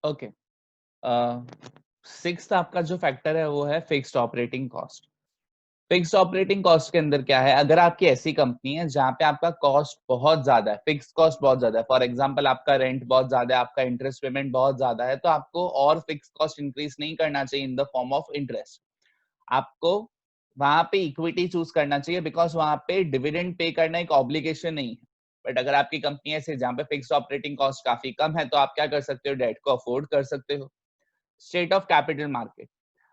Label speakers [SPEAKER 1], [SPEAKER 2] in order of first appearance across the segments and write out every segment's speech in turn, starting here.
[SPEAKER 1] Okay. Sixth आपका जो factor है वो है fixed operating cost. Fixed operating cost के अंदर क्या है, अगर आपकी ऐसी कंपनी है जहां पे आपका कॉस्ट बहुत ज्यादा है, फिक्स्ड कॉस्ट बहुत ज्यादा है, फॉर एग्जांपल आपका रेंट बहुत ज्यादा है, आपका इंटरेस्ट पेमेंट बहुत ज्यादा है, तो आपको और फिक्स्ड कॉस्ट इंक्रीज नहीं करना चाहिए in the form of interest. आपको वहां पे इक्विटी चूज करना चाहिए, बिकॉज वहां पे डिविडेंड पे करना एक ऑब्लिगेशन नहीं है। बट अगर आपकी कंपनी ऐसे जहां पे फिक्स्ड ऑपरेटिंग कॉस्ट काफी कम है, तो आप क्या कर सकते हो, डेट को अफोर्ड कर सकते हो। स्टेट ऑफ कैपिटल मार्केट,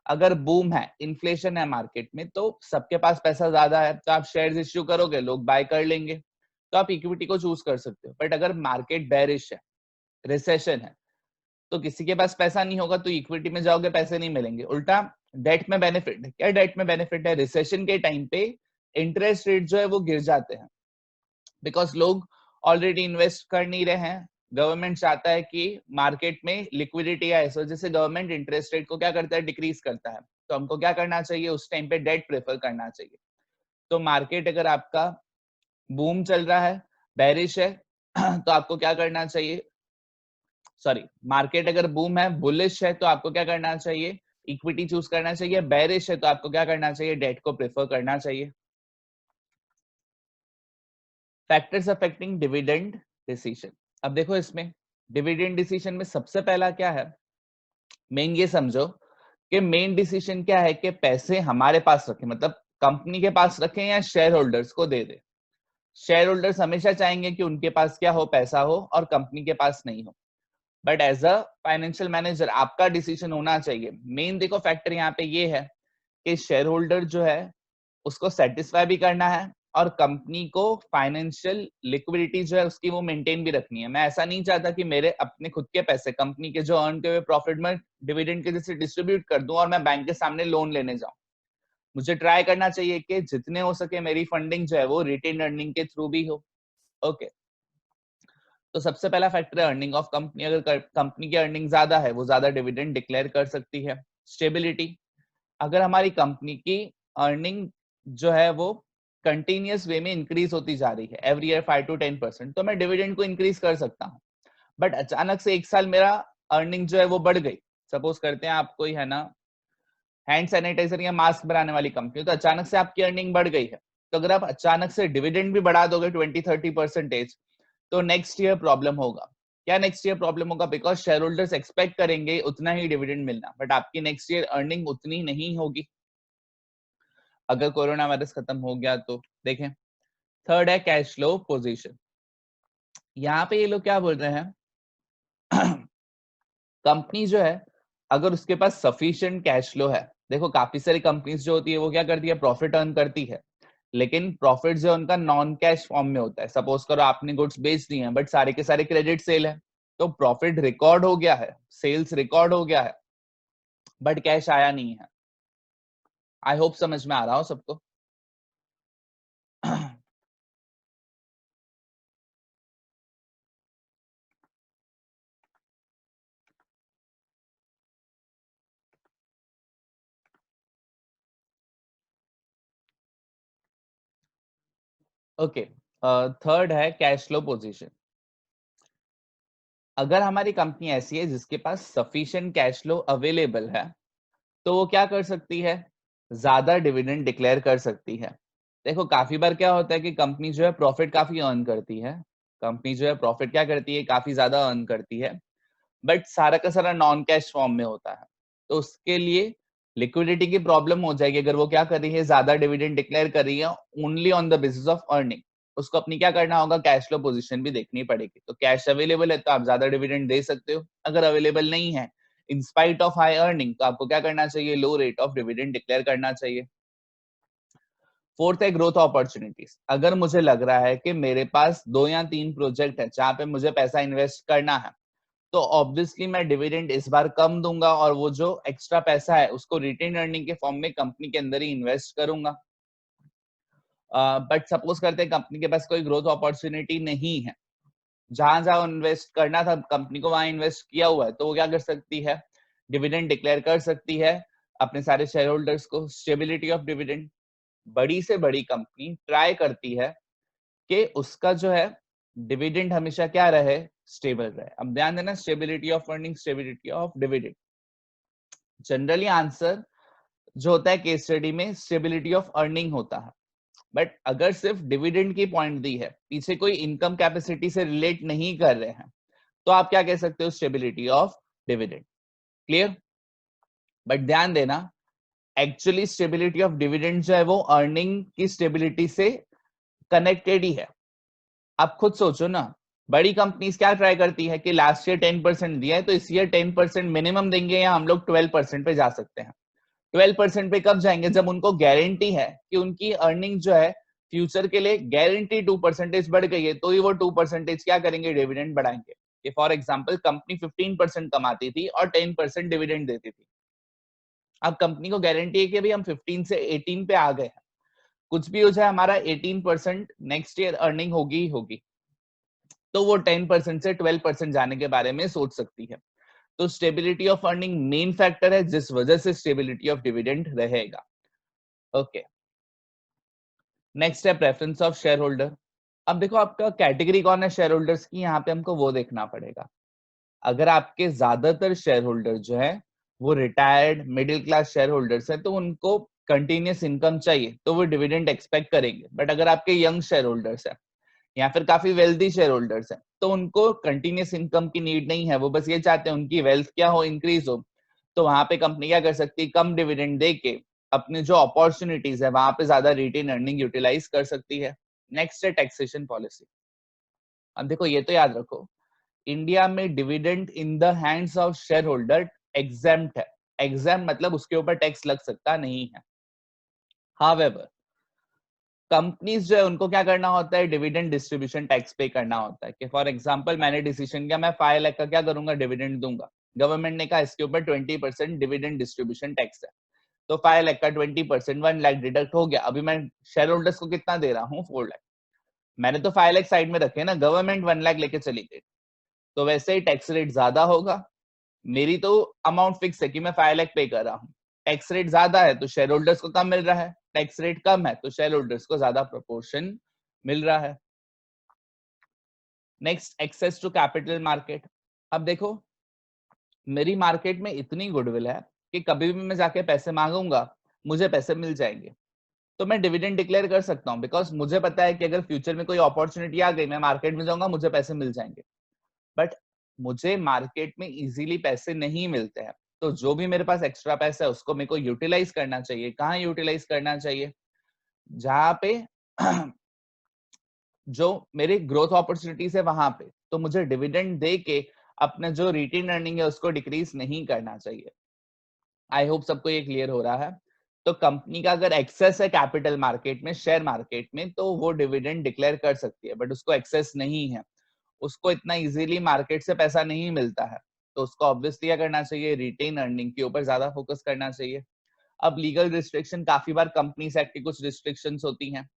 [SPEAKER 1] अगर बूम है, इन्फ्लेशन है मार्केट में, तो सबके पास पैसा ज्यादा है, तो आप शेयर्स इश्यू करोगे, लोग बाय कर लेंगे, तो आप इक्विटी को चूज कर सकते हो। बट अगर मार्केट बेरिश है, रिसेशन है, तो किसी के पास पैसा नहीं होगा, तो इक्विटी में जाओगे, पैसे नहीं मिलेंगे। उल्टा डेट में बेनिफिट है। क्या डेट में बेनिफिट है? रिसेशन के टाइम पे इंटरेस्ट रेट जो है वो गिर जाते हैं, बिकॉज लोग ऑलरेडी इन्वेस्ट कर नहीं रहे हैं। गवर्नमेंट चाहता है कि मार्केट में लिक्विडिटी आए, इस वजह से गवर्नमेंट इंटरेस्ट रेट को क्या करता है, डिक्रीज करता है। तो हमको क्या करना चाहिए, उस टाइम पे डेट प्रेफर करना चाहिए। तो मार्केट अगर आपका बूम चल रहा है, बेरिश है, तो आपको क्या करना चाहिए, सॉरी, मार्केट अगर बूम है, बुलिश है, तो आपको क्या करना चाहिए, इक्विटी चूज करना चाहिए। बेरिश है तो आपको क्या करना चाहिए, डेट को प्रेफर करना चाहिए। Factors affecting dividend decision. अब देखो, इसमें डिविडेंड डिसीजन में सबसे पहला क्या है, मेन ये समझो कि मेन डिसीजन क्या है कि पैसे हमारे पास रखें, मतलब कंपनी के पास रखें या शेयर होल्डर्स को दे दे। शेयर होल्डर्स हमेशा चाहेंगे कि उनके पास क्या हो, पैसा हो, और कंपनी के पास नहीं हो। But as a financial manager आपका डिसीजन होना चाहिए। मेन देखो फैक्टर यहाँ पे ये है कि शेयर होल्डर जो है उसको सेटिस्फाई भी करना है, और कंपनी को फाइनेंशियल लिक्विडिटी जो है उसकी वो मेंटेन भी रखनी है। मैं ऐसा नहीं चाहता कि मेरे अपने खुद के पैसे कंपनी के जो अर्न के हुए प्रॉफिट में डिविडेंड के जैसे डिस्ट्रीब्यूट कर दूं और मैं बैंक के सामने लोन लेने जाऊं। मुझे ट्राई करना चाहिए कि जितने हो सके मेरी फंडिंग जो है वो रिटेन अर्निंग के थ्रू भी हो। ओके, तो सबसे पहला फैक्टर है अर्निंग ऑफ कंपनी। अगर कंपनी की अर्निंग ज्यादा है, वो ज्यादा डिविडेंड डिक्लेयर कर सकती है। स्टेबिलिटी, अगर हमारी कंपनी की अर्निंग जो है वो कंटिन्यूअस वे में इंक्रीज होती जा रही है, एवरी ईयर 5 to 10%, तो मैं डिविडेंड को इंक्रीज कर सकता हूँ। बट अचानक से एक साल मेरा अर्निंग जो है वो बढ़ गई, सपोज करते हैं आप कोई है ना हैंड सैनिटाइजर या मास्क बनाने वाली कंपनी, तो अचानक से आपकी अर्निंग बढ़ गई है, तो अगर आप अचानक से डिविडेंड भी बढ़ा दोगे 20-30%, तो नेक्स्ट ईयर प्रॉब्लम होगा। क्या नेक्स्ट ईयर प्रॉब्लम होगा? बिकॉज शेयर होल्डर्स एक्सपेक्ट करेंगे उतना ही डिविडेंड मिलना, बट आपकी नेक्स्ट ईयर अर्निंग उतनी नहीं होगी अगर कोरोना वायरस खत्म हो गया तो। देखें, थर्ड है कैश फ्लो पोजीशन। यहाँ पे ये लोग क्या बोल रहे हैं, कंपनी जो है अगर उसके पास सफिशिएंट कैश फ्लो है, देखो काफी सारी कंपनीज जो होती है वो क्या करती है, प्रॉफिट अर्न करती है, लेकिन प्रॉफिट जो उनका नॉन कैश फॉर्म में होता है। सपोज करो आपने गुड्स बेच दी हैं, बट सारे के सारे क्रेडिट सेल है, तो प्रॉफिट रिकॉर्ड हो गया है, सेल्स रिकॉर्ड हो गया है, बट कैश आया नहीं है। आई होप समझ में आ रहा हो सबको। ओके, थर्ड है कैश फ्लो पोजीशन। अगर हमारी कंपनी ऐसी है जिसके पास सफिशिएंट कैश फ्लो अवेलेबल है, तो वो क्या कर सकती है, ज्यादा डिविडेंड डिक्लेयर कर सकती है। देखो काफी बार क्या होता है कि कंपनी जो है प्रॉफिट काफी अर्न करती है, कंपनी जो है प्रॉफिट क्या करती है, काफी ज्यादा अर्न करती है, बट सारा का सारा नॉन कैश फॉर्म में होता है। तो उसके लिए लिक्विडिटी की प्रॉब्लम हो जाएगी अगर वो क्या कर रही है, ज्यादा डिविडेंड डिक्लेयर कर रही है only on the basis of earning. उसको अपनी क्या करना होगा, कैश फ्लो पोजीशन भी देखनी पड़ेगी। तो कैश अवेलेबल है तो आप ज्यादा डिविडेंड दे सकते हो, अगर अवेलेबल नहीं है in spite of high earning, तो आपको क्या करना चाहिए, लो रेट ऑफ डिविडेंड डिक्लेयर करना चाहिए। फोर्थ है ग्रोथ अपॉर्चुनिटीज। अगर मुझे लग रहा है कि मेरे पास 2 या 3 प्रोजेक्ट है जहां पे मुझे पैसा इन्वेस्ट करना है, तो ऑब्वियसली मैं डिविडेंड इस बार कम दूंगा और वो जो एक्स्ट्रा पैसा है उसको रिटेन अर्निंग के फॉर्म में कंपनी के अंदर ही इन्वेस्ट करूंगा। बट सपोज करते हैं कंपनी के पास कोई ग्रोथ अपॉर्चुनिटी नहीं है, जहां जहां इन्वेस्ट करना था कंपनी को वहां इन्वेस्ट किया हुआ है, तो वो क्या कर सकती है, डिविडेंड डिक्लेयर कर सकती है अपने सारे शेयर होल्डर्स को। स्टेबिलिटी ऑफ डिविडेंड, बड़ी से बड़ी कंपनी ट्राई करती है कि उसका जो है डिविडेंड हमेशा क्या रहे, स्टेबल रहे। अब ध्यान देना, stability of earning, stability of dividend. Generally answer जो होता है केस स्टडी में स्टेबिलिटी ऑफ अर्निंग होता है, बट अगर सिर्फ डिविडेंड की पॉइंट दी है, पीछे कोई इनकम कैपेसिटी से रिलेट नहीं कर रहे हैं, तो आप क्या कह सकते हो, stability of dividend. Clear? But ध्यान देना, एक्चुअली स्टेबिलिटी ऑफ डिविडेंड जो है वो अर्निंग की स्टेबिलिटी से कनेक्टेड ही है। आप खुद सोचो ना, बड़ी कंपनीज क्या ट्राई करती है कि लास्ट ईयर 10% दिया है तो इस ईयर 10% मिनिमम देंगे, या हम लोग 12% पे जा सकते हैं। 12% पे कब जाएंगे, जब उनको गारंटी है कि उनकी अर्निंग जो है फ्यूचर के लिए गारंटी 2% बढ़ गई है, तो ही वो 2% क्या करेंगे, डिविडेंड बढ़ाएंगे। कि फॉर एग्जांपल कंपनी 15% कमाती थी और 10% डिविडेंड देती थी। अब कंपनी को गारंटी है कि अभी हम 15 से 18 पे आ गए हैं, कुछ भी हो जाए हमारा 18% नेक्स्ट ईयर अर्निंग होगी ही होगी, तो वो 10% से 12% जाने के बारे में सोच सकती है। तो stability of earning main factor है जिस वजह से स्टेबिलिटी ऑफ डिविडेंड रहेगा। ओके, नेक्स्ट है प्रेफरेंस ऑफ शेयर होल्डर। अब देखो आपका कैटेगरी कौन है शेयर होल्डर्स की, यहाँ पे हमको वो देखना पड़ेगा। अगर आपके ज्यादातर शेयर होल्डर जो है वो retired middle class share holders है, तो उनको कंटिन्यूस इनकम चाहिए, तो वो डिविडेंड एक्सपेक्ट करेंगे। बट अगर आपके यंग शेयर होल्डर्स है या फिर काफी वेल्दी शेयर होल्डर्स है, तो उनको कंटिन्यूस इनकम की नीड नहीं है, वो बस ये चाहते हैं उनकी वेल्थ क्या हो, इंक्रीज हो। तो वहां पे कंपनी क्या कर सकती है, कम डिविडेंड दे के अपने जो अपॉर्चुनिटीज है वहां पे ज्यादा रिटेन अर्निंग यूटिलाइज कर सकती है। नेक्स्ट है टैक्सेशन पॉलिसी। अब देखो ये तो याद रखो, इंडिया में dividend in the hands of share holder exempt है। एग्जेम्प्ट मतलब उसके ऊपर टैक्स लग सकता नहीं है। हाउएवर कंपनीज जो है उनको क्या करना होता है, डिविडेंड डिस्ट्रीब्यूशन टैक्स पे करना होता है। कि फॉर एग्जांपल मैंने डिसीजन किया मैं 5 लाख का क्या करूंगा, डिविडेंड दूंगा। गवर्नमेंट ने कहा इसके ऊपर 20% डिविडेंड डिस्ट्रीब्यूशन टैक्स है, तो 5 लाख का 20% 1 लाख डिडक्ट हो गया। अभी मैं शेयर होल्डर्स को कितना दे रहा हूँ, 4 लाख। मैंने तो 5 लाख साइड में रखे ना, गवर्नमेंट 1 लाख लेके चली गई, तो वैसे ही टैक्स रेट ज्यादा होगा। मेरी तो अमाउंट फिक्स है कि मैं 5 लाख पे कर रहा हूँ, टैक्स रेट ज्यादा है तो शेयर होल्डर्स को कम मिल रहा है, टैक्स रेट कम है तो शेयर होल्डर्स को ज्यादा प्रोपोर्शन मिल रहा है। Next, access to capital market. अब देखो मेरी मार्केट में इतनी गुडविल है कि कभी भी मैं जाके पैसे मांगूंगा मुझे पैसे मिल जाएंगे, तो मैं डिविडेंड डिक्लेयर कर सकता हूँ, बिकॉज मुझे पता है कि अगर फ्यूचर में कोई अपॉर्चुनिटी आ गई, मैं मार्केट में जाऊंगा मुझे पैसे मिल जाएंगे। बट मुझे मार्केट में इजीली पैसे नहीं मिलते हैं, तो जो भी मेरे पास एक्स्ट्रा पैसा है उसको मेरे को यूटिलाइज करना चाहिए। कहाँ यूटिलाइज करना चाहिए, जहां पे जो मेरे ग्रोथ अपॉर्चुनिटीज है वहां पे, तो मुझे डिविडेंड दे के अपने जो रिटेन अर्निंग है उसको डिक्रीज नहीं करना चाहिए। आई होप सबको ये क्लियर हो रहा है। तो कंपनी का अगर एक्सेस है कैपिटल मार्केट में, शेयर मार्केट में, तो वो डिविडेंड डिक्लेयर कर सकती है, बट उसको एक्सेस नहीं है, उसको इतना इजीली मार्केट से पैसा नहीं मिलता है, तो उसको ऑब्वियसली क्या करना चाहिए, रिटेन अर्निंग के ऊपर ज्यादा फोकस करना चाहिए। अब लीगल रिस्ट्रिक्शन, काफी बार कंपनीज एक्ट की कुछ रिस्ट्रिक्शंस होती हैं,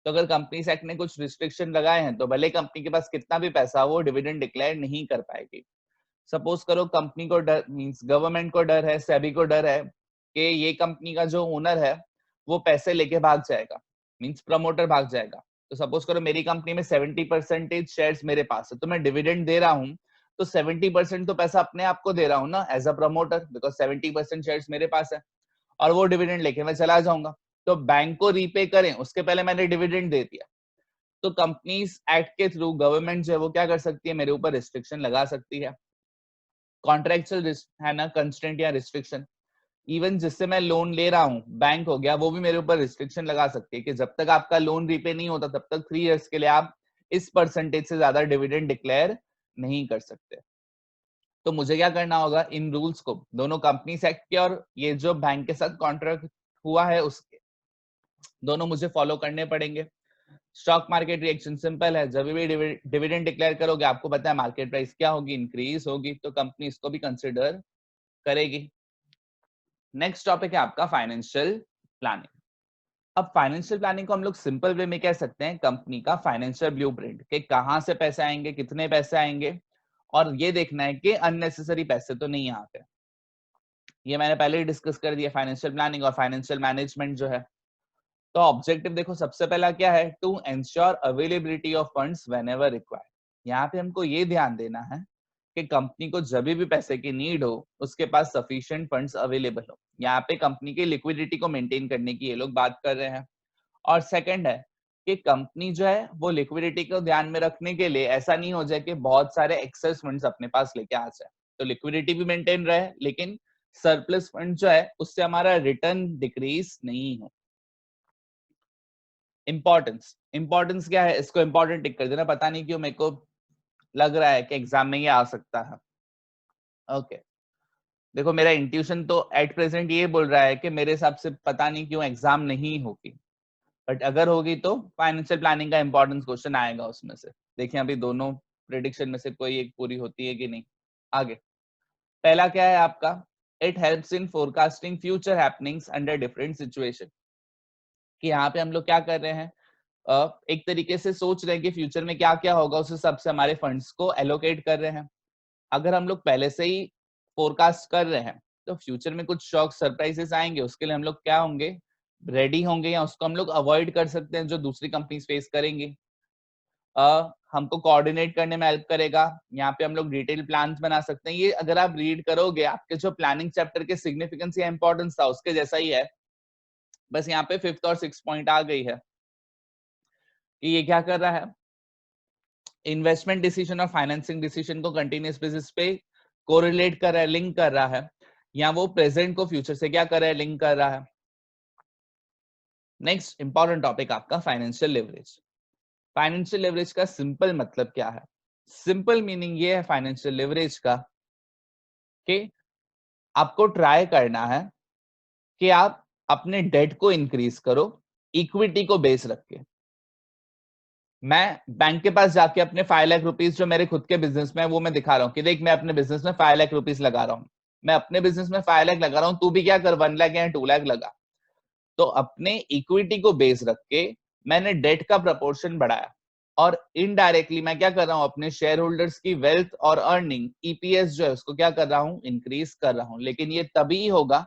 [SPEAKER 1] तो अगर कंपनीज एक्ट ने कुछ रिस्ट्रिक्शन लगाए हैं तो भले कंपनी के पास कितना भी पैसा वो डिविडेंड डिक्लेयर नहीं कर पाएगी। सपोज करो कंपनी को डर, मींस गवर्नमेंट को डर है, सेबी को डर है कि ये कंपनी का जो ओनर है वो पैसे लेके भाग जाएगा, मींस प्रमोटर भाग जाएगा। तो सपोज करो मेरी कंपनी में 70% शेयर्स मेरे पास है, तो मैं डिविडेंड दे रहा हूँ, तो 70% तो पैसा अपने आप को दे रहा हूँ ना as a promoter, because 70% shares मेरे पास है, और वो डिविडेंड लेके मैं चला जाऊंगा। तो बैंक को रीपे करें उसके पहले मैंने डिविडेंड दे दिया। तो कंपनीज एक्ट के थ्रू गवर्नमेंट जो है वो क्या कर सकती है, मेरे ऊपर रिस्ट्रिक्शन लगा सकती है। कॉन्ट्रेक्चुअल है ना, कंस्टेंट या रिस्ट्रिक्शन। इवन जिससे मैं लोन ले रहा हूँ, बैंक हो गया, वो भी मेरे ऊपर रिस्ट्रिक्शन लगा सकती है कि जब तक आपका लोन रीपे नहीं होता तब तक 3 इयर्स के लिए आप इस परसेंटेज से ज्यादा डिविडेंड डिक्लेयर नहीं कर सकते। तो मुझे क्या करना होगा, इन रूल्स को, दोनों कंपनीज एक्ट के और ये जो बैंक के साथ कॉन्ट्रैक्ट हुआ है उसके, दोनों मुझे फॉलो करने पड़ेंगे। स्टॉक मार्केट रिएक्शन सिंपल है, जब भी डिविडेंड डिक्लेयर करोगे आपको पता है मार्केट प्राइस क्या होगी, इंक्रीज होगी, तो कंपनी इसको भी कंसिडर करेगी। नेक्स्ट टॉपिक है आपका फाइनेंशियल प्लानिंग। अब फाइनेंशियल प्लानिंग को हम लोग सिंपल वे में कह सकते हैं कंपनी का फाइनेंशियल ब्लूप्रिंट, कि कहां से पैसे आएंगे, कितने पैसे आएंगे, और ये देखना है कि अननेसेसरी पैसे तो नहीं आते। ये मैंने पहले ही डिस्कस कर दिया, फाइनेंशियल प्लानिंग और फाइनेंशियल मैनेजमेंट जो है। तो ऑब्जेक्टिव देखो सबसे पहला क्या है, to ensure availability of funds whenever required. यहाँ पे हमको ये ध्यान देना है कि कंपनी को जब भी पैसे की नीड हो उसके पास सफिशिएंट फंड्स अवेलेबल हो। यहाँ पे कंपनी की लिक्विडिटी को मेंटेन करने की ये लोग बात कर रहे हैं। और सेकंड है कि कंपनी जो है वो लिक्विडिटी को ध्यान में रखने के लिए ऐसा नहीं हो जाए कि बहुत सारे एक्सेस फंड्स अपने पास लेके आ जाए, तो लिक्विडिटी भी मेंटेन रहे लेकिन सरप्लस फंड जो है उससे हमारा रिटर्न डिक्रीज नहीं हो। इंपॉर्टेंस क्या है, इसको इंपॉर्टेंट टिक कर देना, पता नहीं क्यों मेरे को लग रहा है कि एग्जाम में ये आ सकता है। ओके देखो मेरा इंट्यूशन तो एट प्रेजेंट ये बोल रहा है कि मेरे हिसाब से पता नहीं क्यों एग्जाम नहीं होगी, बट अगर होगी तो फाइनेंशियल प्लानिंग का इंपॉर्टेंस क्वेश्चन आएगा उसमें से। देखिए अभी दोनों प्रेडिक्शन में से कोई एक पूरी होती है कि नहीं। आगे पहला क्या है आपका, it helps in forecasting future happenings under different situation. कि यहाँ पे हम लोग क्या कर रहे हैं, एक तरीके से सोच रहे हैं कि फ्यूचर में क्या क्या होगा, उस हिसाब से हमारे फंड्स को एलोकेट कर रहे हैं। अगर हम लोग पहले से ही फोरकास्ट कर रहे हैं तो फ्यूचर में कुछ शॉक सरप्राइजेस आएंगे, उसके लिए हम लोग क्या होंगे, रेडी होंगे, या उसको हम लोग अवॉइड कर सकते हैं जो दूसरी कंपनीज फेस करेंगी। हमको कोऑर्डिनेट करने में हेल्प करेगा। यहाँ पे हम लोग डिटेल प्लान बना सकते हैं। ये अगर आप रीड करोगे आपके जो प्लानिंग चैप्टर के सिग्निफिकेंस या इंपॉर्टेंस था उसके जैसा ही है, बस यहाँ पे 5th और 6th पॉइंट आ गई है कि ये क्या कर रहा है, इन्वेस्टमेंट डिसीजन और फाइनेंसिंग डिसीजन को कंटिन्यूस बेसिस पे कोरिलेट कर रहा है, लिंक कर रहा है, या वो प्रेजेंट को फ्यूचर से क्या कर रहा है, लिंक कर रहा है। नेक्स्ट इंपॉर्टेंट टॉपिक आपका फाइनेंशियल लेवरेज। फाइनेंशियल लेवरेज का सिंपल मतलब क्या है, सिंपल मीनिंग ये है फाइनेंशियल लेवरेज का कि आपको ट्राई करना है कि आप अपने डेट को इंक्रीज करो इक्विटी को बेस रख के। मैं बैंक के पास जाके अपने 5 लाख रुपीस जो मेरे खुद के बिजनेस में है वो मैं दिखा रहा हूँ कि देख मैं अपने बिजनेस में 5 लाख रुपीस लगा रहा हूँ, मैं अपने बिजनेस में 5 लाख लगा रहा हूँ, तू भी क्या कर 1 लाख या 2 लाख लगा। तो अपने इक्विटी को बेस रख के मैंने डेट का प्रपोर्शन बढ़ाया और इनडायरेक्टली मैं क्या कर रहा हूं, अपने शेयर होल्डर्स की वेल्थ और अर्निंग ईपीएस जो है उसको क्या कर रहा हूं, इंक्रीज कर रहा हूं। लेकिन ये तभी होगा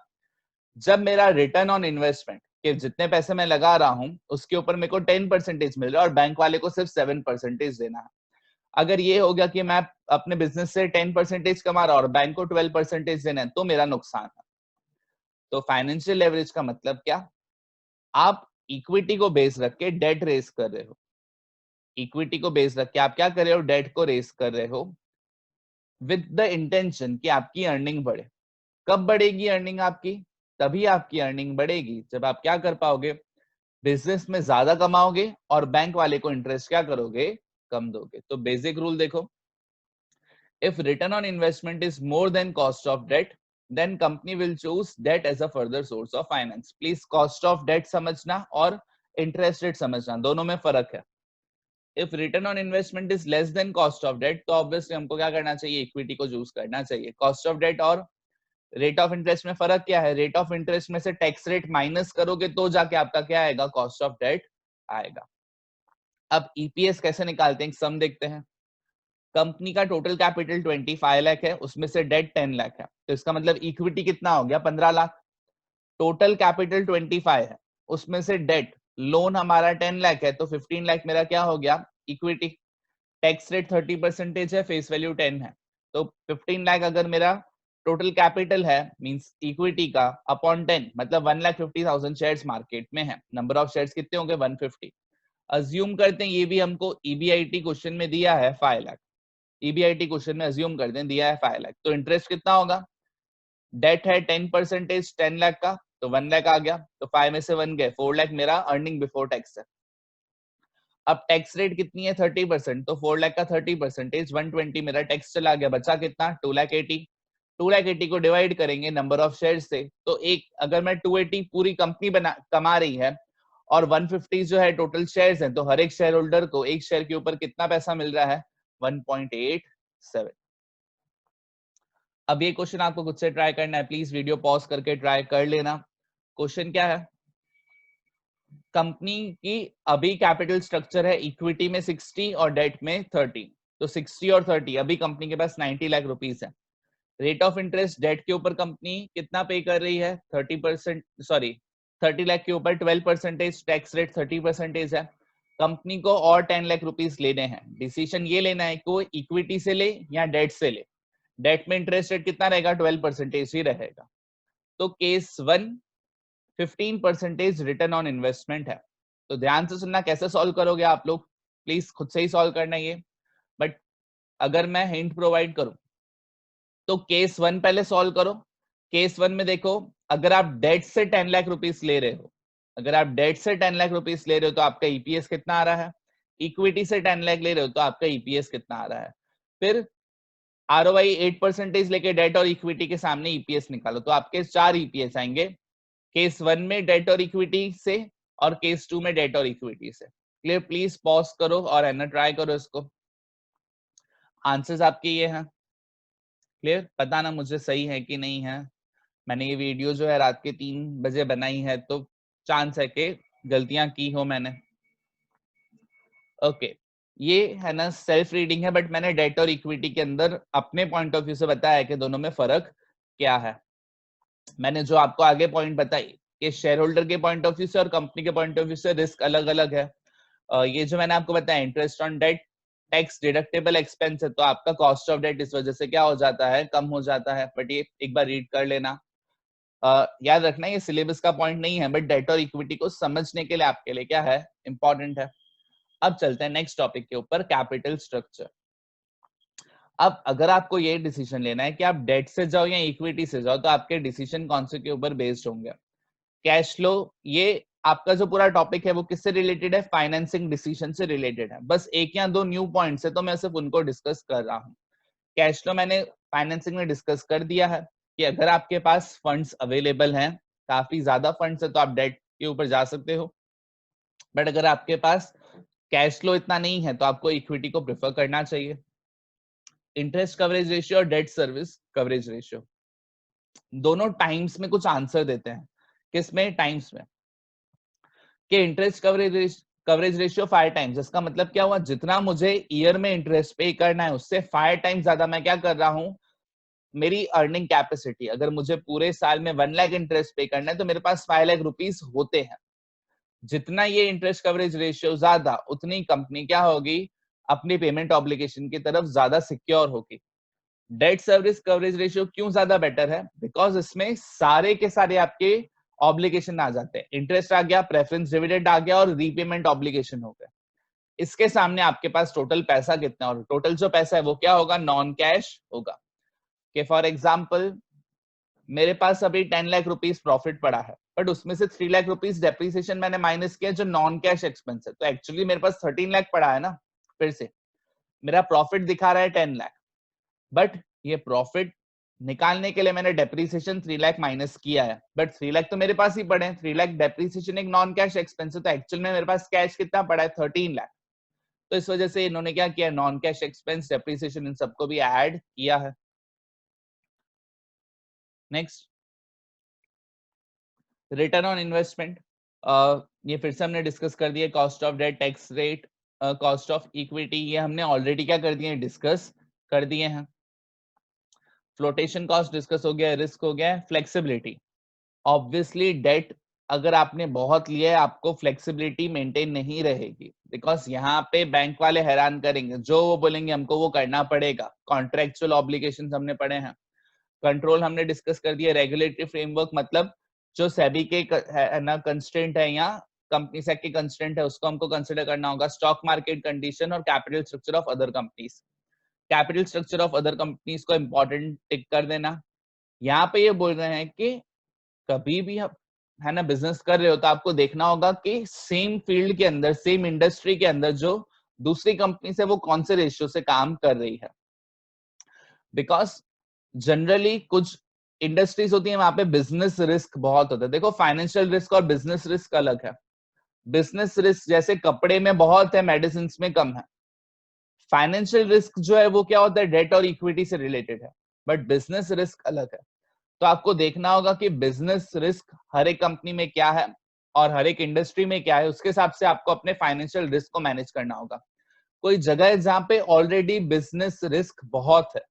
[SPEAKER 1] जब मेरा रिटर्न ऑन इन्वेस्टमेंट के जितने पैसे मैं लगा रहा हूं उसके ऊपर मेरे को 10% मिल रहा है और बैंक वाले को सिर्फ 7% देना है। अगर ये हो गया कि मैं अपने बिजनेस से 10% कमा रहा हूं और बैंक को 12% देना है तो मेरा नुकसान है। तो फाइनेंशियल लेवरेज का मतलब क्या, आप इक्विटी को बेस रख के डेट रेस कर रहे हो, इक्विटी को बेस रख के आप क्या कर रहे हो, डेट को रेस कर रहे हो विद द इंटेंशन कि आपकी अर्निंग बढ़े। कब बढ़ेगी अर्निंग आपकी, तभी आपकी अर्निंग बढ़ेगी जब आप क्या कर पाओगे, बिजनेस में ज्यादा कमाओगे और बैंक वाले को इंटरेस्ट क्या करोगे, कम दोगे। तो बेसिक रूल देखो, if return on investment is more than cost of debt then company will choose debt as a further source of finance। Please cost of debt समझना और interest rate समझना, दोनों में फर्क है। if return on investment is less than cost of debt तो obviously हमको क्या करना चाहिए, इक्विटी को चूज करना चाहिए। cost of debt और रेट ऑफ इंटरेस्ट में फर्क क्या है, रेट ऑफ इंटरेस्ट में से टैक्स रेट माइनस करोगे तो जाके आपका क्या आएगा, कॉस्ट ऑफ डेट आएगा। अब ईपीएस कैसे निकालते हैं, सम देखते हैं। कंपनी का टोटल कैपिटल 25 लाख है, उसमें से डेट 10 लाख है, तो इसका मतलब इक्विटी कितना हो गया, 15 लाख। टोटल कैपिटल 25 है, उसमें से डेट लोन हमारा 10 लाख है, तो 15 लाख मेरा क्या हो गया, इक्विटी। टैक्स रेट 30% है, फेस वैल्यू 10 है, तो 15 लाख अगर मेरा टोटल कैपिटल है मींस इक्विटी का अपॉन 10 मतलब 1,50,000 शेयर्स मार्केट में है। नंबर ऑफ शेयर्स कितने होंगे, 150। अज्यूम करते हैं ये भी हमको ईबीआईटी क्वेश्चन में दिया है 5 लाख, ईबीआईटी क्वेश्चन में अज्यूम करते हैं दिया है 5 लाख, तो इंटरेस्ट कितना होगा, डेट है 10% 10 लाख का तो 1 लाख आ गया, तो 5 में से 1 गए, 4 लाख मेरा अर्निंग बिफोर टैक्स है। अब टैक्स रेट कितनी है 30%, तो 4 लाख का 30% 120 मेरा टैक्स चला गया, बचा कितना 2,80,000। 2,80,000 को डिवाइड करेंगे नंबर ऑफ शेयर से, तो एक अगर मैं 280 पूरी कंपनी बना कमा रही है और 150 जो है टोटल शेयर्स हैं, तो हर एक शेयर होल्डर को एक शेयर के ऊपर कितना पैसा मिल रहा है, 1.87। अब ये क्वेश्चन आपको खुद से ट्राई करना है, प्लीज वीडियो पॉज करके ट्राई कर लेना। क्वेश्चन क्या है, कंपनी की अभी कैपिटल स्ट्रक्चर है इक्विटी में 60 और डेट में 30, तो 60 और 30 अभी कंपनी के पास 90 लाख रुपीस है। रेट ऑफ इंटरेस्ट डेट के ऊपर कंपनी कितना पे कर रही है, 30%, सॉरी 30 लाख के ऊपर 12%, टैक्स रेट 30% है। कंपनी को और 10 लाख रुपीस लेने हैं, डिसीजन ये लेना है कि वो इक्विटी से ले या डेट से ले। डेट में इंटरेस्ट रेट कितना रहेगा, 12% ही रहेगा। तो केस 1 15% रिटर्न ऑन इन्वेस्टमेंट है। तो ध्यान से सुनना, कैसे सॉल्व करोगे आप लोग, प्लीज खुद से ही सॉल्व करना ये, बट अगर मैं हिंट प्रोवाइड करूं तो केस 1 पहले सॉल्व करो। केस 1 में देखो, अगर आप डेट से 10 लाख रुपीस ले रहे हो, अगर आप डेट से 10 लाख रुपीस ले रहे हो तो आपका ईपीएस कितना आ रहा है, इक्विटी से 10 लाख ले रहे हो तो आपका ईपीएस कितना आ रहा है। फिर आरओआई 8% लेके डेट और इक्विटी के सामने ईपीएस निकालो, तो आपके 4 ईपीएस आएंगे, केस 1 में डेट और इक्विटी से और केस 2 में डेट और इक्विटी से। क्लियर? प्लीज पॉज करो और है ना ट्राई करो इसको। आंसर्स आपके ये हैं, क्लियर? पता ना मुझे सही है कि नहीं है। मैंने ये वीडियो जो है रात के 3 बजे बनाई है, तो चांस है कि गलतियां की हो मैंने। ओके, ये है ना सेल्फ रीडिंग है, बट मैंने डेट और इक्विटी के अंदर अपने पॉइंट ऑफ व्यू से बताया है कि दोनों में फर्क क्या है। मैंने जो आपको आगे पॉइंट बताई कि शेयर होल्डर के पॉइंट ऑफ व्यू से और कंपनी के पॉइंट ऑफ व्यू से रिस्क अलग अलग है। ये जो मैंने आपको बताया interest on debt tax deductible expense है, तो आपका कॉस्ट ऑफ डेट इस वजह से क्या हो जाता है, कम हो जाता है। बट ये एक बार रीड कर लेना। याद रखना ये सिलेबस का पॉइंट नहीं है, बट डेट और इक्विटी को समझने के लिए आपके लिए क्या है, इंपॉर्टेंट है। अब चलते हैं नेक्स्ट टॉपिक के ऊपर, कैपिटल स्ट्रक्चर। अब अगर आपको ये डिसीजन लेना है कि आप डेट से जाओ या इक्विटी से जाओ, तो आपके डिसीजन कौन से के ऊपर बेस्ड होंगे। कैश फ्लो, ये आपका जो पूरा टॉपिक है वो किससे रिलेटेड है, फाइनेंसिंग डिसीजन से रिलेटेड है। बस एक या दो न्यू पॉइंट्स है तो मैं सिर्फ उनको डिस्कस कर रहा हूँ। कैश फ्लो मैंने फाइनेंसिंग में डिस्कस कर दिया है कि अगर आपके पास फंड्स अवेलेबल हैं, काफी ज्यादा फंड्स है, तो आप डेट के ऊपर जा सकते हो। बट अगर आपके पास कैश फ्लो इतना नहीं है तो आपको इक्विटी को प्रेफर करना चाहिए। इंटरेस्ट कवरेज रेशियो और डेट सर्विस कवरेज रेशियो दोनों टाइम्स में कुछ आंसर देते हैं। किसमें, टाइम्स में, कि इंटरेस्ट कवरेज रेशियो 5 टाइम्स। इसका मतलब क्या हुआ, जितना मुझे ईयर में इंटरेस्ट पे करना है उससे 5 टाइम्स ज्यादा मैं क्या कर रहा हूं, मेरी अर्निंग कैपेसिटी। अगर मुझे पूरे साल में 1 लाख इंटरेस्ट पे करना है तो मेरे पास 5 लाख रुपीस होते हैं। जितना ये इंटरेस्ट कवरेज रेशियो ज्यादा, उतनी कंपनी क्या होगी, अपनी पेमेंट ऑब्लिगेशन की तरफ ज्यादा सिक्योर होगी। डेट सर्विस कवरेज रेशियो क्यों ज्यादा बेटर है, बिकॉज इसमें सारे के सारे आपके ऑब्लिगेशन आ जाते हैं। इंटरेस्ट आ गया, प्रेफरेंस डिविडेंड आ गया और रीपेमेंट ऑब्लिगेशन हो गया। इसके सामने आपके पास टोटल पैसा कितना, और टोटल जो पैसा है वो क्या होगा, नॉन कैश होगा। कि फॉर एग्जाम्पल मेरे पास अभी 10 लाख रुपीस प्रॉफिट पड़ा है, बट उसमें से 3 लाख रुपीस डेप्रिसिएशन मैंने माइनस किया जो नॉन कैश एक्सपेंस है, तो एक्चुअली मेरे पास 13 लाख पड़ा है ना। फिर से मेरा प्रॉफिट दिखा रहा है 10 लाख, बट ये प्रॉफिट निकालने के लिए मैंने डेप्रिसिएशन 3 लाख माइनस किया है, बट 3 लाख तो मेरे पास ही पड़े हैं। 3 लाख डेप्रिसिएशन एक नॉन कैश एक्सपेंस है, तो एक्चुअल में मेरे पास कैश कितना पड़ा है, 13 लाख। तो इस वजह से इन्होंने क्या किया, नॉन कैश एक्सपेंस डेप्रिसिएशन इन सबको भी ऐड किया है। नेक्स्ट, रिटर्न ऑन इन्वेस्टमेंट, ये फिर से हमने डिस्कस कर दिया। Cost of debt, tax rate, cost of equity, ये हमने ऑलरेडी क्या कर दिए, डिस्कस कर दिए हैं। फ्लोटेशन कॉस्ट डिस्कस हो गया, रिस्क हो गया, फ्लेक्सिबिलिटी। ऑब्वियसली डेट अगर आपने बहुत लिया है, आपको फ्लेक्सिबिलिटी मेंटेन नहीं रहेगी, बिकॉज यहाँ पे बैंक वाले हैरान करेंगे, जो वो बोलेंगे हमको वो करना पड़ेगा। कॉन्ट्रेक्चुअल ऑब्लिगेशंस हमने पढ़े हैं। कंट्रोल हमने डिस्कस कर दिया। रेगुलेटरी फ्रेमवर्क मतलब जो सेबी के है ना कंस्ट्रेंट है या कंपनी एक्ट के कंस्ट्रेंट है, उसको हमको कंसिडर करना होगा। स्टॉक मार्केट कंडीशन और capital structure of other companies. Capital structure of other companies को इंपॉर्टेंट टिक कर देना। यहाँ पे ये बोल रहे हैं कि कभी भी आप है ना बिजनेस कर रहे हो तो आपको देखना होगा कि सेम फील्ड के अंदर, सेम इंडस्ट्री के अंदर जो दूसरी कंपनी से वो कौन से रेशियो से काम कर रही है। बिकॉज जनरली कुछ इंडस्ट्रीज होती है वहां पे बिजनेस रिस्क बहुत होता है। देखो फाइनेंशियल रिस्क और बिजनेस रिस्क अलग है। बिजनेस रिस्क जैसे कपड़े में बहुत है, मेडिसिन में कम है। फाइनेंशियल रिस्क जो है वो क्या होता है, डेट और इक्विटी से रिलेटेड है, बट बिजनेस रिस्क अलग है। तो आपको देखना होगा कि बिजनेस रिस्क हर एक कंपनी में क्या है और हर एक इंडस्ट्री में क्या है, उसके हिसाब से आपको अपने फाइनेंशियल रिस्क को मैनेज करना होगा। कोई जगह है जहां पे ऑलरेडी बिजनेस रिस्क बहुत है,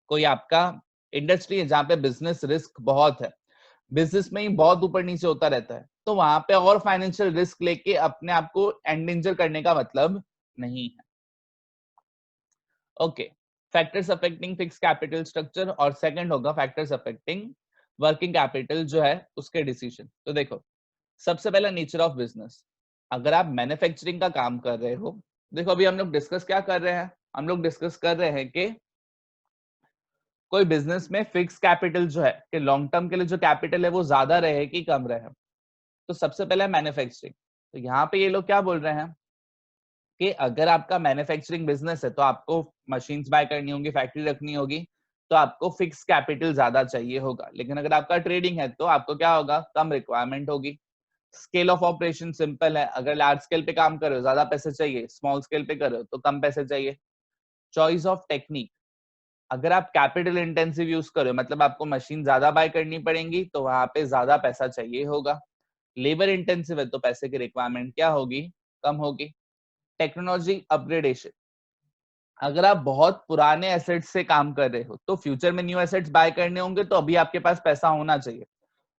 [SPEAKER 1] कोई आपका इंडस्ट्री है जहां पे बिजनेस रिस्क बहुत है, बिजनेस में ही बहुत ऊपर नीचे होता रहता है, तो वहां पे और फाइनेंशियल रिस्क लेके अपने आप को एंडेंजर करने का मतलब नहीं है। Okay, factors affecting fix capital structure और सेकंड होगा फैक्टर्स अफेक्टिंग वर्किंग कैपिटल जो है उसके डिसीजन। तो देखो, सबसे पहला नेचर ऑफ बिजनेस। अगर आप मैन्युफैक्चरिंग का काम कर रहे हो, देखो अभी हम लोग डिस्कस क्या कर रहे हैं, हम लोग डिस्कस कर रहे हैं कि कोई बिजनेस में फिक्स कैपिटल जो है कि लॉन्ग टर्म के लिए जो कैपिटल है वो ज्यादा रहे कि कम रहे। तो सबसे पहला है मैन्युफैक्चरिंग। तो यहाँ पे ये लोग क्या बोल रहे हैं कि अगर आपका मैन्युफैक्चरिंग बिजनेस है तो आपको मशीन्स बाय करनी होगी, फैक्ट्री रखनी होगी, तो आपको फिक्स कैपिटल ज्यादा चाहिए होगा। लेकिन अगर आपका ट्रेडिंग है तो आपको क्या होगा, कम रिक्वायरमेंट होगी। स्केल ऑफ ऑपरेशन सिंपल है, अगर लार्ज स्केल पे काम कर रहे हो ज्यादा पैसे चाहिए, स्मॉल स्केल पे कर रहे हो तो कम पैसे चाहिए। चॉइस ऑफ टेक्निक, अगर आप कैपिटल इंटेंसिव यूज कर रहे हो मतलब आपको मशीन ज्यादा बाय करनी पड़ेंगी तो वहां पे ज्यादा पैसा चाहिए होगा। लेबर इंटेंसिव है तो पैसे की रिक्वायरमेंट क्या होगी, कम होगी। टेक्नोलॉजी अपग्रेडेशन, अगर आप बहुत पुराने एसेट्स से काम कर रहे हो तो फ्यूचर में न्यू एसेट्स बाय करने होंगे तो अभी आपके पास पैसा होना चाहिए।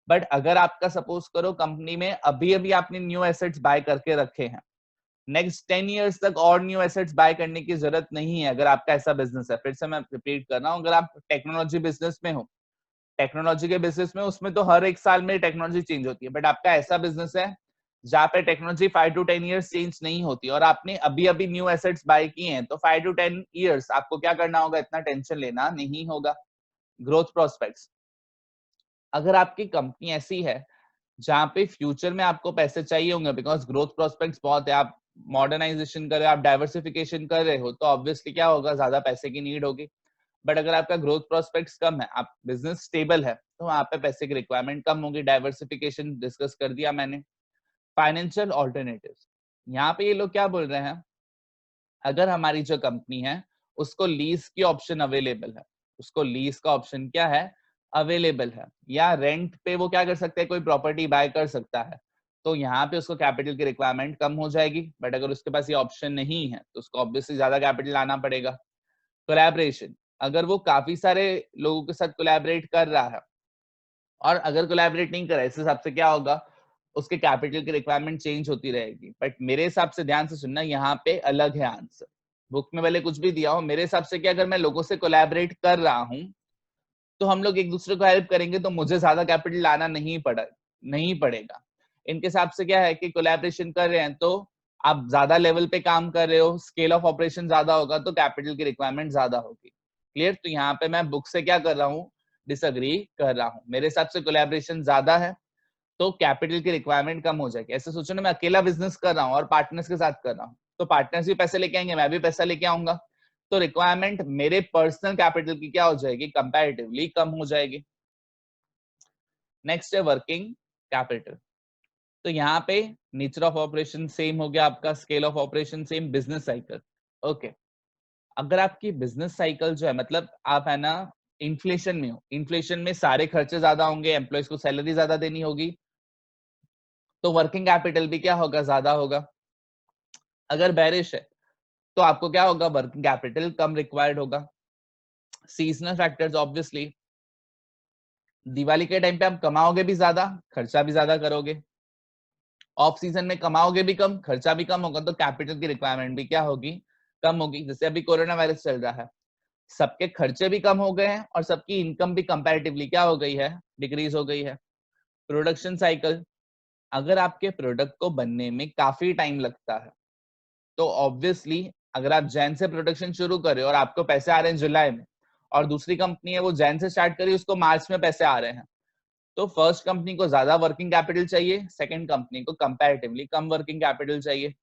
[SPEAKER 1] बट अगर आपका सपोज करो कंपनी में अभी अभी आपने न्यू एसेट्स बाय करके रखे हैं, नेक्स्ट 10 इयर्स तक और न्यू एसेट्स बाय करने की जरूरत नहीं है अगर आपका ऐसा बिजनेस है। फिर से मैं रिपीट कर रहा हूँ, अगर आप टेक्नोलॉजी बिजनेस में हो, टेक्नोलॉजी के बिजनेस में उसमें तो हर एक साल में टेक्नोलॉजी चेंज होती है, बट आपका ऐसा बिजनेस है जहाँ पे टेक्नोलॉजी 5 to 10 इयर्स चेंज नहीं होती और आपने अभी अभी न्यू एसेट्स बाय किए हैं, तो 5 to 10 इयर्स आपको क्या करना होगा, इतना टेंशन लेना नहीं होगा। ग्रोथ प्रोस्पेक्ट्स, अगर आपकी कंपनी ऐसी है जहां पे फ्यूचर में आपको पैसे चाहिए होंगे बिकॉज ग्रोथ प्रोस्पेक्ट्स बहुत है, आप मॉडर्नाइजेशन कर रहे हो, आप डाइवर्सिफिकेशन कर रहे हो, तो ऑब्वियसली क्या होगा, ज्यादा पैसे की नीड होगी। बट अगर आपका ग्रोथ प्रोस्पेक्ट्स कम है, आप बिजनेस स्टेबल है, तो वहां पे पैसे की रिक्वायरमेंट कम होगी। डाइवर्सिफिकेशन डिस्कस कर दिया मैंने। फाइनेंशियल ऑल्टरनेटिव्स, यहाँ पे ये लोग क्या बोल रहे हैं, अगर हमारी जो कंपनी है उसको लीज की ऑप्शन अवेलेबल है, उसको लीज का ऑप्शन क्या है, अवेलेबल है, या रेंट पे वो क्या कर सकता है, कोई प्रॉपर्टी बाय कर सकता है, तो यहाँ पे उसको कैपिटल की रिक्वायरमेंट कम हो जाएगी। बट अगर उसके पास ये ऑप्शन नहीं है तो उसको ऑब्वियसली ज्यादा कैपिटल लाना पड़ेगा। कोलैबोरेशन, अगर वो काफी सारे लोगों के साथ कोलैबोरेट कर रहा है और अगर कोलैबोरेट नहीं कर रहा है, इस हिसाब से क्या होगा, उसके कैपिटल की रिक्वायरमेंट चेंज होती रहेगी। बट मेरे हिसाब से ध्यान से सुनना, यहाँ पे अलग है आंसर, बुक में भले कुछ भी दिया हो, मेरे हिसाब से कि अगर मैं लोगों से कोलैबोरेट कर रहा हूँ तो हम लोग एक दूसरे को हेल्प करेंगे तो मुझे ज्यादा कैपिटल लाना नहीं पड़ेगा। इनके हिसाब से क्या है कि कोलैबोरेशन कर रहे हैं तो आप ज्यादा लेवल पे काम कर रहे हो, स्केल ऑफ ऑपरेशन ज्यादा होगा तो कैपिटल की रिक्वायरमेंट ज्यादा होगी। क्लियर? तो यहाँ पे मैं बुक से क्या कर रहा हूँ, डिसअग्री कर रहा हूँ। मेरे हिसाब से कोलैबोरेशन ज्यादा है तो कैपिटल की रिक्वायरमेंट कम हो जाएगी। ऐसे सोचो ना, मैं अकेला बिजनेस कर रहा हूँ और पार्टनर्स के साथ कर रहा हूँ, तो पार्टनर्स भी पैसे लेके आएंगे, मैं भी पैसा लेके आऊंगा, तो रिक्वायरमेंट मेरे पर्सनल कैपिटल की क्या हो जाएगी, कंपैरेटिवली कम हो जाएगी। नेक्स्ट है वर्किंग कैपिटल। तो यहाँ पे नेचर ऑफ ऑपरेशन सेम हो गया आपका, scale of operation same, business cycle. Okay, अगर आपकी बिजनेस साइकिल जो है मतलब आप है ना इन्फ्लेशन में हो, इन्फ्लेशन में सारे खर्चे ज्यादा होंगे, एम्प्लॉयज को सैलरी ज्यादा देनी होगी, तो वर्किंग कैपिटल भी क्या होगा, ज्यादा होगा। अगर बेरिश है तो आपको क्या होगा, वर्किंग कैपिटल कम रिक्वायर्ड होगा। सीजनल फैक्टर्स, ऑब्वियसली दिवाली के टाइम पे आप कमाओगे भी ज्यादा, खर्चा भी ज्यादा करोगे, ऑफ सीजन में कमाओगे भी कम, खर्चा भी कम होगा, तो कैपिटल की रिक्वायरमेंट भी क्या होगी, कम होगी। जैसे अभी कोरोना वायरस चल रहा है, सबके खर्चे भी कम हो गए हैं और सबकी इनकम भी कंपैरेटिवली क्या हो गई है, डिक्रीज हो गई है। प्रोडक्शन साइकिल, अगर आपके प्रोडक्ट को बनने में काफी टाइम लगता है तो ऑब्वियसली अगर आप जैन से प्रोडक्शन शुरू कर रहे हो और आपको पैसे आ रहे हैं जुलाई में, और दूसरी कंपनी है वो जैन से स्टार्ट करी, उसको मार्च में पैसे आ रहे हैं, तो फर्स्ट कंपनी को ज्यादा वर्किंग कैपिटल चाहिए, सेकंड कंपनी को कंपैरेटिवली कम वर्किंग कैपिटल चाहिए।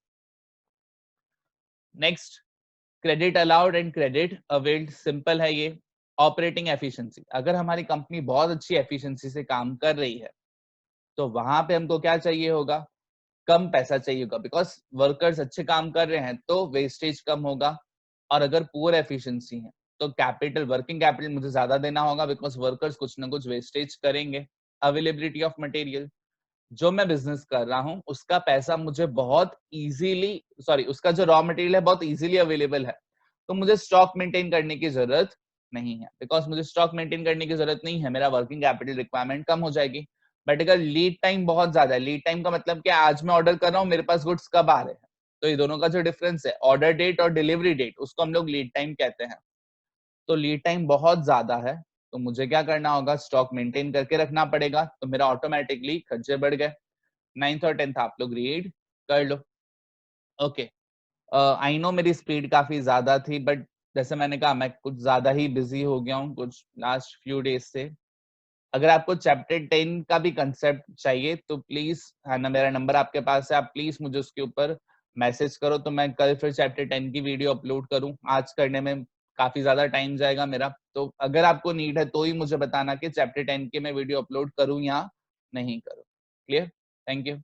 [SPEAKER 1] Next, credit allowed and credit availed, simple है ये। ऑपरेटिंग एफिशिएंसी, अगर हमारी कंपनी बहुत अच्छी एफिशिएंसी से काम कर रही है तो वहां पे हमको क्या चाहिए होगा, कम पैसा चाहिए होगा, बिकॉज वर्कर्स अच्छे काम कर रहे हैं तो वेस्टेज कम होगा। और अगर पुअर एफिशिएंसी है तो कैपिटल, वर्किंग कैपिटल मुझे ज्यादा देना होगा बिकॉज वर्कर्स कुछ ना कुछ वेस्टेज करेंगे। अवेलेबिलिटी ऑफ मटेरियल, जो मैं बिजनेस कर रहा हूँ उसका पैसा मुझे बहुत इजीली, सॉरी उसका जो रॉ मटेरियल है बहुत इजीली अवेलेबल है, तो मुझे स्टॉक मेंटेन करने की जरूरत नहीं है। बिकॉज मुझे स्टॉक मेंटेन करने की जरूरत नहीं है, मेरा वर्किंग कैपिटल रिक्वायरमेंट कम हो जाएगी। बट अगर लीड टाइम बहुत ज्यादा है, लीड टाइम का मतलब क्या, आज मैं ऑर्डर कर रहा हूँ, मेरे पास गुड्स कब आ रहे हैं, तो ये दोनों का जो डिफरेंस है ऑर्डर डेट और डिलीवरी डेट, उसको हम लोग लीड टाइम कहते हैं। तो लीड टाइम बहुत ज्यादा है, तो मुझे क्या करना होगा, स्टॉक मेंटेन करके रखना पड़ेगा, तो मेरा ऑटोमेटिकली खर्चे बढ़ गए। 9th और 10th आप लोग रीड कर लो। ओके, आई नो मेरी स्पीड काफी ज्यादा थी, बट जैसे मैंने कहा मैं कुछ ज्यादा ही बिजी हो गया हूँ कुछ लास्ट फ्यू डेज से। अगर आपको चैप्टर 10 का भी कंसेप्ट चाहिए तो प्लीज, है ना, मेरा नंबर आपके पास है, आप प्लीज मुझे उसके ऊपर मैसेज करो, तो मैं कल फिर चैप्टर 10 की वीडियो अपलोड करूं। आज करने में काफी ज्यादा टाइम जाएगा मेरा, तो अगर आपको नीड है तो ही मुझे बताना कि चैप्टर 10 की मैं वीडियो अपलोड करूं या नहीं करूं। क्लियर? Thank you.